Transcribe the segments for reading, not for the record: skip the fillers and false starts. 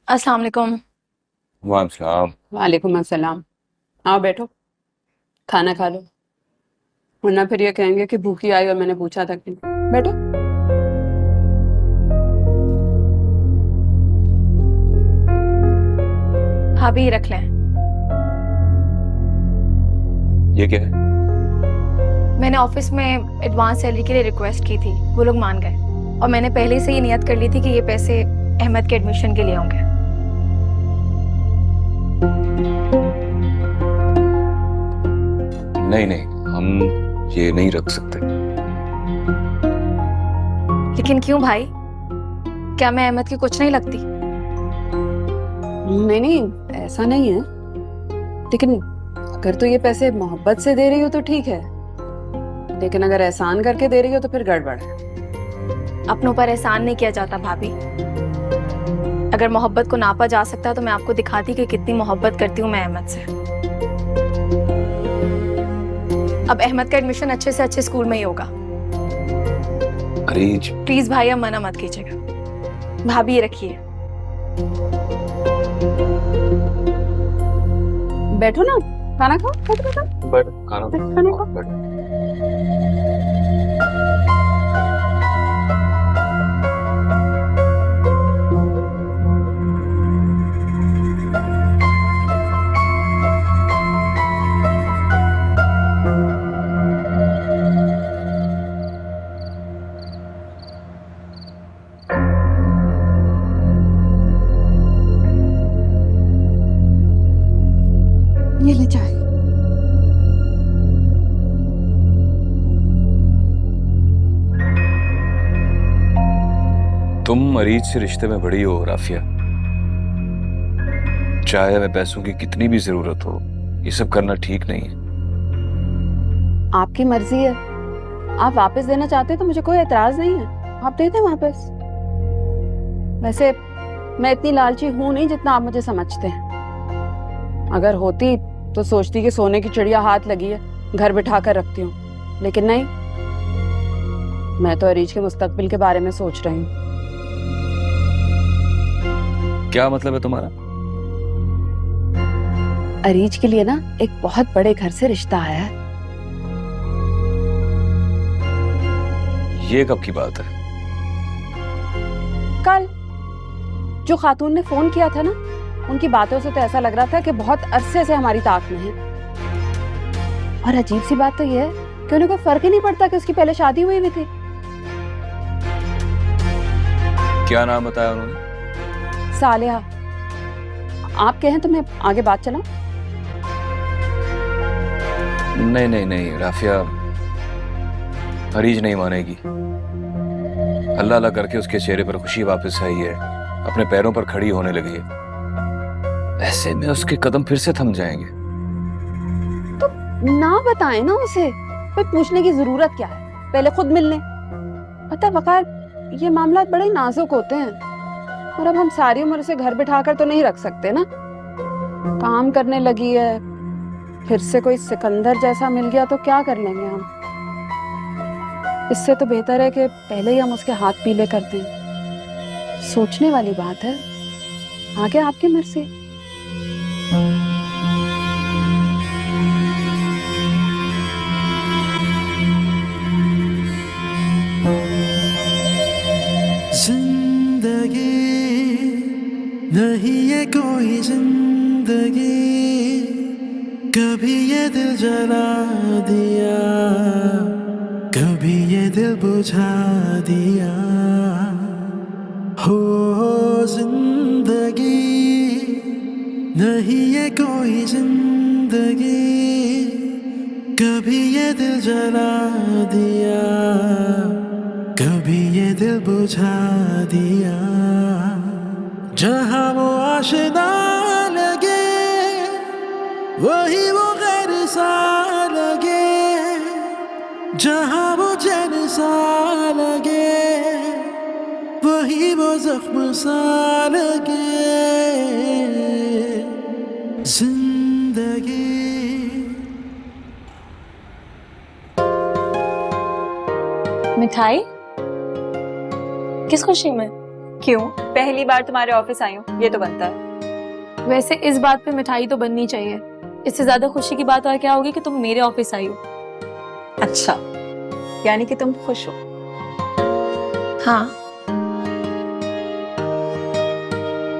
अस्सलाम वालेकुम। वालेकुम। वालेकुम अस्सलाम। आओ बैठो, खाना खा लो, वरना फिर ये कहेंगे कि भूखी आई और मैंने पूछा था कि बैठो। भाभी रख लें। ये क्या है? मैंने ऑफिस में एडवांस सैलरी के लिए रिक्वेस्ट की थी, वो लोग मान गए और मैंने पहले से ही नियत कर ली थी कि ये पैसे अहमद के एडमिशन के लिए होंगे। नहीं नहीं, हम ये नहीं रख सकते। लेकिन क्यों भाई, क्या मैं अहमद की कुछ नहीं लगती? नहीं नहीं, ऐसा नहीं है, लेकिन अगर तो ये पैसे मोहब्बत से दे रही हो तो ठीक है, लेकिन अगर एहसान करके दे रही हो तो फिर गड़बड़ है। अपनों पर एहसान नहीं किया जाता भाभी। अगर मोहब्बत को नापा जा सकता तो मैं आपको दिखाती कि कितनी मोहब्बत करती हूँ मैं अहमद से। अब अहमद का एडमिशन अच्छे से अच्छे स्कूल में ही होगा। अरीज, प्लीज भाई, अब मना मत कीजिएगा। भाभी ये रखिए। बैठो ना, खाना खाओ, बैठो बैठो। बट खाना खाना खाओ। बट ये ले चाय। तुम अरीज से रिश्ते में बड़ी हो राफिया। चाहे हमें पैसों की कितनी भी जरूरत हो, ये सब करना ठीक नहीं है। आपकी मर्जी है, आप वापस देना चाहते हैं तो मुझे कोई एतराज नहीं है, आप दे दें वापस। वैसे मैं इतनी लालची हूं नहीं जितना आप मुझे समझते हैं। अगर होती तो सोचती कि सोने की चिड़िया हाथ लगी है, घर बिठा कर रखती हूँ, लेकिन नहीं, मैं तो अरीज के मुस्तकबिल के बारे में सोच रही हूँ। क्या मतलब है तुम्हारा? अरीज के लिए ना एक बहुत बड़े घर से रिश्ता आया है। ये कब की बात है? कल जो खातून ने फोन किया था ना, उनकी बातों से तो ऐसा लग रहा था कि बहुत अरसे से हमारी ताक में है। और अजीब सी बात तो ये है कि उन्हें कोई फर्क ही नहीं पड़ता कि उसकी पहले शादी हुई भी थी। क्या नाम बताया उन्होंने? सालेहा। आप कहें तो मैं आगे बात चलाऊं? नहीं नहीं नहीं राफिया, अरीज नहीं मानेगी। अल्लाह अल्लाह करके उसके चेहरे पर खुशी वापस आई है, अपने पैरों पर खड़ी होने लगी है। ऐसे में उसके कदम फिर से थम जाएंगे। तो ना बताएं ना उसे, फिर पूछने की जरूरत क्या है, पहले खुद मिल लें। पता है वकार, ये मामला बड़े नाजुक होते हैं, और अब हम सारी उम्र उसे घर बिठाकर तो नहीं रख सकते ना। काम करने लगी है, फिर से कोई सिकंदर जैसा मिल गया तो क्या कर लेंगे हम। इससे तो बेहतर है कि पहले ही हम उसके हाथ पीले कर दें। सोचने वाली बात है, आगे आपकी मर्जी। जिंदगी नहीं है कोई जिंदगी, कभी ये दिल जला दिया, कभी ये दिल बुझा दिया। हो जिंदगी नहीं है कोई जिंदगी, कभी ये दिल जला दिया, कभी ये दिल बुझा दिया। जहाँ वो आशिना लगे, वही वो गैर सा लगे, जहाँ वो चैन सा लगे, वही वो जख्म सा लगे। जिंदगी मिठाई? किस खुशी में? क्यों? पहली बार तुम्हारे ऑफिस आई हूँ, ये तो बनता है। वैसे इस बात पे मिठाई तो बननी चाहिए। इससे ज्यादा खुशी की बात और क्या होगी कि तुम मेरे ऑफिस आई हो। अच्छा, यानी कि तुम खुश हो? हाँ।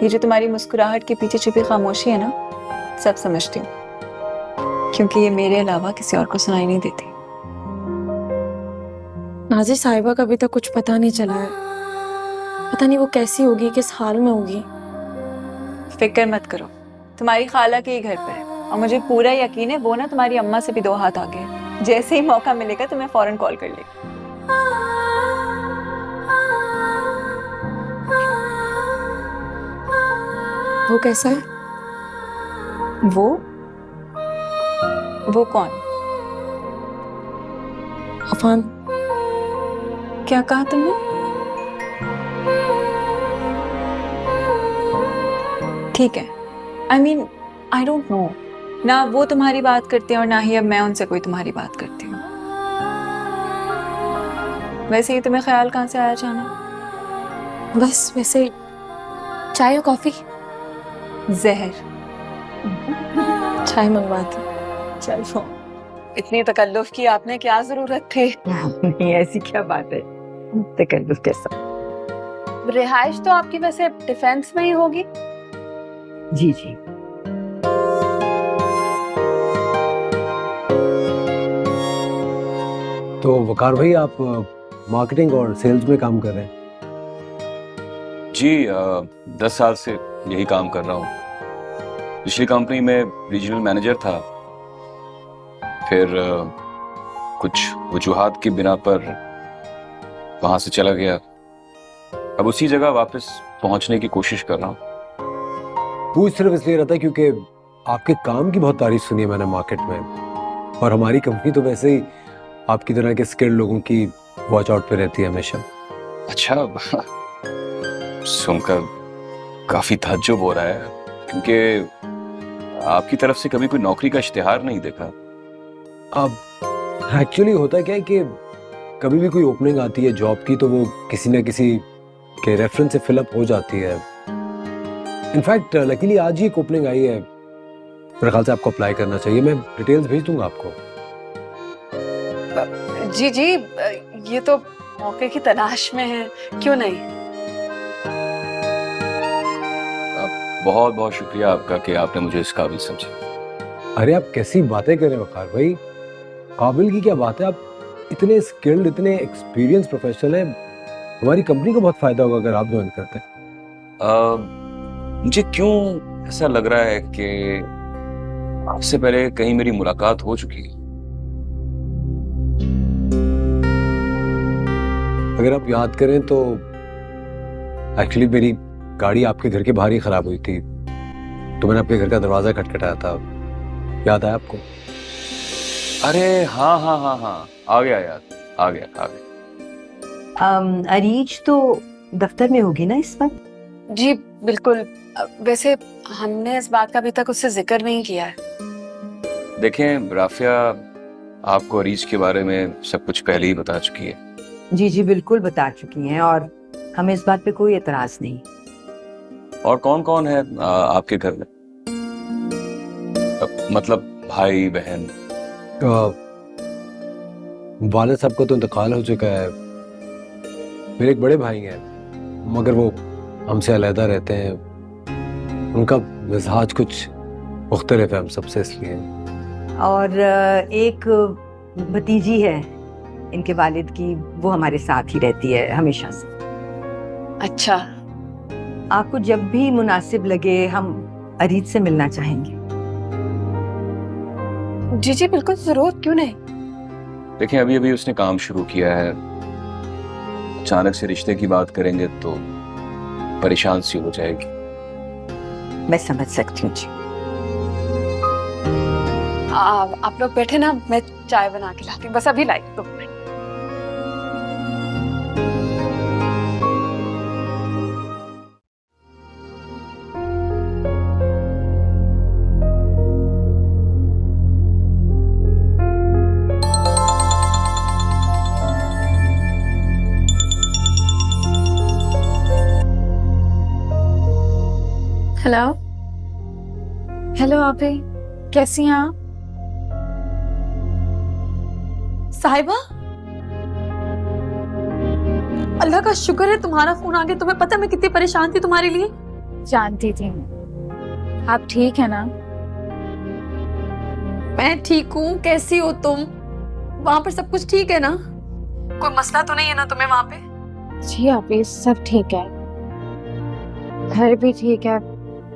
ये जो तुम्हारी मुस्कुराहट के पीछे छुपी खामोशी है ना, सब समझती हूँ, क्योंकि ये मेरे अलावा किसी और को सुनाई नहीं देती। नाज़िर साहिबा का अभी तक कुछ पता नहीं चला है। पता नहीं वो कैसी होगी, किस हाल में होगी। फिक्र मत करो, तुम्हारी खाला के ही घर पे है और मुझे पूरा यकीन है वो ना तुम्हारी अम्मा से भी 2 हाथ आगे है। जैसे ही मौका मिलेगा तुम्हें फौरन कॉल कर लेगी। वो कैसा है? वो कौन? अफान। क्या कहा तुमने? ठीक है, I mean I don't know, ना वो तुम्हारी बात करते हैं और ना ही अब मैं उनसे कोई तुम्हारी बात करती हूँ। वैसे ही तुम्हें ख्याल कहाँ से आया जाना? बस वैसे ही। चाय और कॉफी? जहर। चाय मंगवाती। चलो, इतनी तकल्लुफ की आपने क्या जरूरत थी? नहीं, ऐसी क्या बात है, तकल्लुफ कैसा। रिहाइश तो आपकी वैसे डिफेंस में ही होगी? जी जी। तो वकार भाई, आप मार्केटिंग और सेल्स में काम कर रहे हैं? जी 10 साल से यही काम कर रहा हूँ। पिछली कंपनी में रीजनल मैनेजर था, फिर कुछ वजूहात की बिना पर वहां से चला गया। अब उसी जगह वापस पहुंचने की कोशिश कर रहा हूँ। पूछ सिर्फ इसलिए रहता है क्योंकि आपके काम की बहुत तारीफ सुनी है मैंने मार्केट में, और हमारी कंपनी तो वैसे ही आपकी तरह के स्किल्ड लोगों की वॉच आउट पे रहती है हमेशा। अच्छा, सुनकर काफी ताज्जुब हो रहा है, क्योंकि आपकी तरफ से कभी कोई नौकरी का इश्तिहार नहीं देखा। अब एक्चुअली होता क्या है कि कभी भी कोई ओपनिंग आती है जॉब की तो वो किसी न किसी के रेफरेंस से फिलअप हो जाती है। इनफैक्ट लकीली आज ही एक ओपनिंग आई है, मेरे ख्याल से आपको अप्लाई करना चाहिए। मैं डिटेल्स भेज दूंगा आपको। जी जी, ये तो मौके की तलाश में है, क्यों नहीं। बहुत बहुत शुक्रिया आपका कि आपने मुझे इस काबिल समझा। अरे आप कैसी बातें कर रहे हैं वकार भाई, काबिल की क्या बात है। आप इतने स्किल्ड, इतने एक्सपीरियंस प्रोफेशनल हैं, हमारी कंपनी को बहुत फायदा होगा अगर आप ज्वाइन करते हैं। मुझे क्यों ऐसा लग रहा है कि आपसे पहले कहीं मेरी मुलाकात हो चुकी है। अगर आप याद करें तो एक्चुअली मेरी गाड़ी आपके घर के बाहर ही खराब हुई थी, तो मैंने आपके घर का दरवाजा खटखटाया था, याद आया आपको? अरे हाँ हाँ हाँ हाँ, आ गया याद, आ गया। अरीज तो दफ्तर में होगी ना इस वक्त? जी बिल्कुल, वैसे हमने इस बात का अभी तक उससे जिक्र नहीं किया है। देखें राफिया, आपको अरीज के बारे में सब कुछ पहले ही बता चुकी है। जी जी बिल्कुल बता चुकी हैं, और हमें इस बात पे कोई एतराज नहीं। और कौन कौन है आपके घर में? मतलब भाई बहन? वालिद साहब का तो इंतकाल हो चुका है। मेरे एक बड़े भाई हैं, मगर वो हमसे अलहदा रहते हैं। उनका मिजाज कुछ मुख्तलिफ है हम सबसे, इसलिए। और एक भतीजी है इनके वालिद की, वो हमारे साथ ही रहती है हमेशा से। अच्छा, आपको जब भी मुनासिब लगे हम अरीज से मिलना चाहेंगे। जी जी बिल्कुल, जरूर, क्यों नहीं। देखें अभी अभी उसने काम शुरू किया है, अचानक से रिश्ते की बात करेंगे तो परेशान सी हो जाएगी। मैं समझ सकती हूँ जी। आप लोग बैठे ना, मैं चाय बना के लाती हूँ, बस अभी लाई दो। हेलो हेलो आपे, कैसी हैं आप? साहिबा, अल्लाह का शुक्र है तुम्हारा फोन आ गया। तुम्हें पता मैं कितनी परेशान थी तुम्हारे लिए। जानती थी मैं। आप ठीक है ना? मैं ठीक हूँ। कैसी हो तुम? वहां पर सब कुछ ठीक है ना? कोई मसला तो नहीं है ना तुम्हें वहां पे? जी आपे, सब ठीक है, घर भी ठीक है,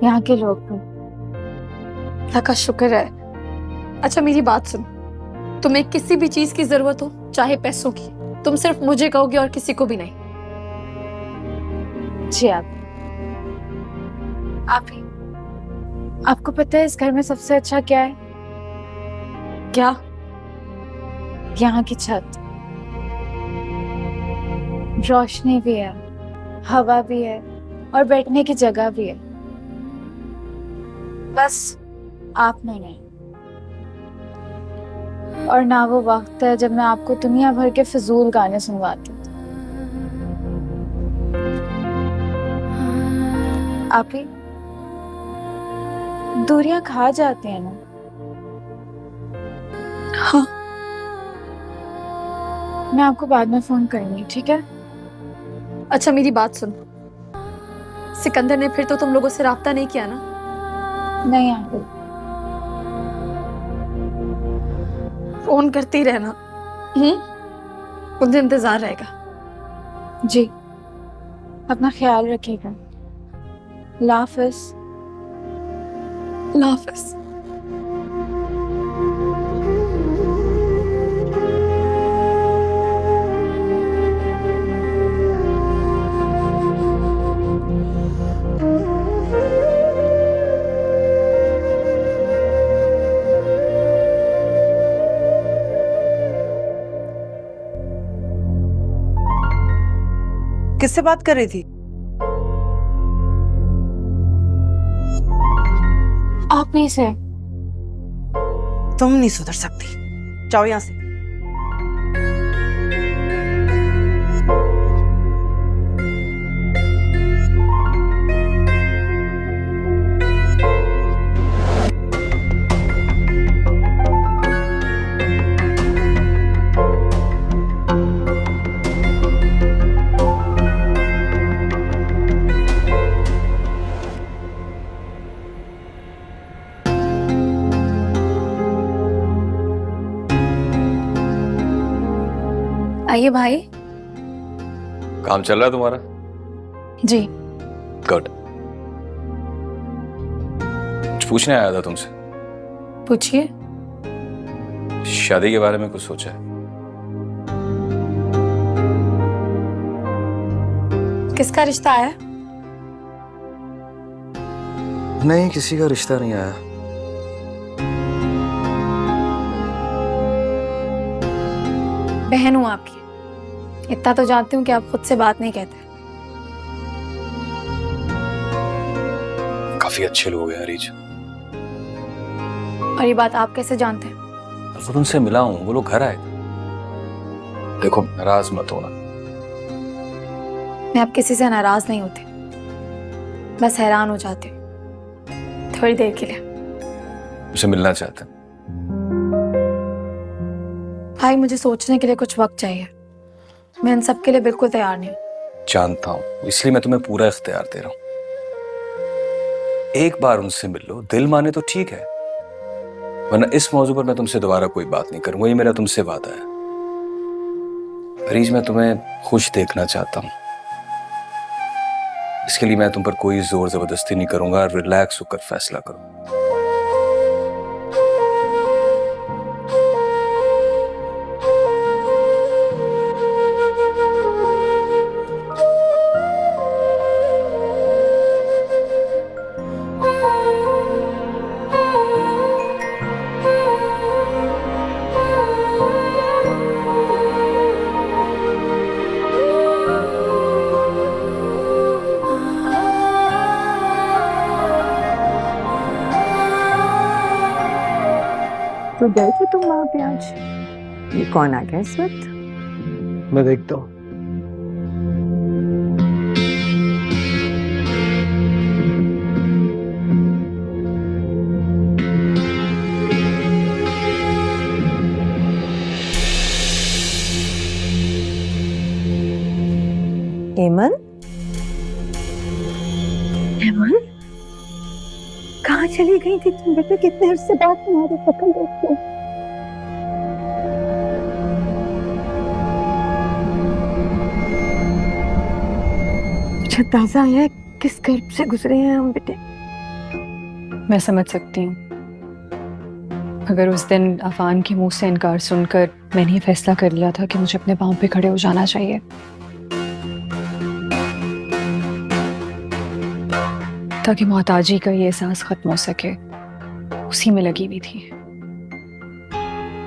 यहाँ के लोग भी। अल्लाह का शुक्र है। अच्छा मेरी बात सुन, तुम्हें किसी भी चीज की जरूरत हो, चाहे पैसों की, तुम सिर्फ मुझे कहोगे और किसी को भी नहीं। जी आप ही। आपको पता है इस घर में सबसे अच्छा क्या है? क्या? यहाँ की छत, रोशनी भी है, हवा भी है और बैठने की जगह भी है। बस आप नहीं। और ना वो वक्त है जब मैं आपको दुनिया भर के फिजूल गाने सुनवाती थी। आप ही दूरियां खा जाती हैं ना? हाँ। मैं आपको बाद में फोन करूंगी, ठीक है? अच्छा मेरी बात सुन, सिकंदर ने फिर तो तुम लोगों से राब्ता नहीं किया ना? नहीं आंटी। फोन करती रहना, मुझे इंतजार रहेगा। जी, अपना ख्याल रखिएगा। अल्लाह हाफिज़। अल्लाह हाफिज़। किससे बात कर रही थी? आप नहीं से। तुम नहीं सुधर सकती, जाओ यहां से। आइए भाई। काम चल रहा है तुम्हारा? जी। गुड। कुछ पूछने आया था तुमसे। पूछिए। शादी के बारे में कुछ सोचा है? किसका रिश्ता आया? नहीं, किसी का रिश्ता नहीं आया। बहन हूं आपकी, इतना तो जानती हूँ कि आप खुद से बात नहीं कहते। काफी अच्छे लोग हैं हरीज। और ये बात आप कैसे जानते हैं? खुद उनसे मिला हूं, वो लोग घर आए थे। देखो नाराज मत होना। मैं अब किसी से नाराज नहीं होती, बस हैरान हो जाती हूँ थोड़ी देर के लिए। उसे मिलना चाहते हैं। भाई मुझे सोचने के लिए कुछ वक्त चाहिए। मैं इन सब के लिए बिल्कुल तैयार नहीं हूँ। जानता हूं, इसलिए मैं तुम्हें पूरा इख्तियार दे रहा हूं। एक बार उनसे मिल लो, दिल माने तो ठीक है, वरना इस मौजू पर मैं तुमसे दोबारा कोई बात नहीं करूंगा। ये मेरा तुमसे वादा है। हरीज, मैं तुम्हें खुश देखना चाहता हूं। इसके लिए मैं तुम पर कोई जोर जबरदस्ती नहीं करूंगा। रिलैक्स होकर फैसला करो। तो गए थे तुम वहां पे आज? ये कौन आ गया इस वक्त? मैं देखता हूँ। चली गई थी तुम बेटे? कितने अरसे बाद तुम्हारे पकड़ लेते। मुझे ताजा है किस गर्भ से गुजरे हैं हम बेटे। मैं समझ सकती हूँ। अगर उस दिन अफान के मुंह से इनकार सुनकर मैंने ये फैसला कर लिया था कि मुझे अपने पाँव पे खड़े हो जाना चाहिए, ताकि मोहताजी का ये एहसास खत्म हो सके, उसी में लगी हुई थी।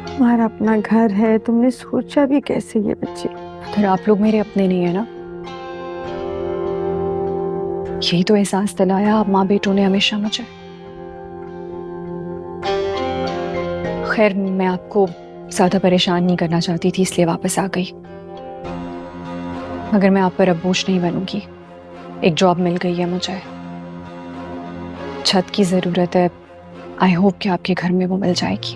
तुम्हारा अपना घर है, तुमने सोचा भी कैसे ये बच्चे? अगर आप लोग मेरे अपने नहीं है ना, यही तो एहसास दिलाया आप माँ बेटों ने हमेशा मुझे। खैर, मैं आपको ज्यादा परेशान नहीं करना चाहती थी, इसलिए वापस आ गई। मगर मैं आप पर अब बोझ नहीं बनूंगी। एक जॉब मिल गई है मुझे, छत की जरूरत है। आई होप कि आपके घर में वो मिल जाएगी।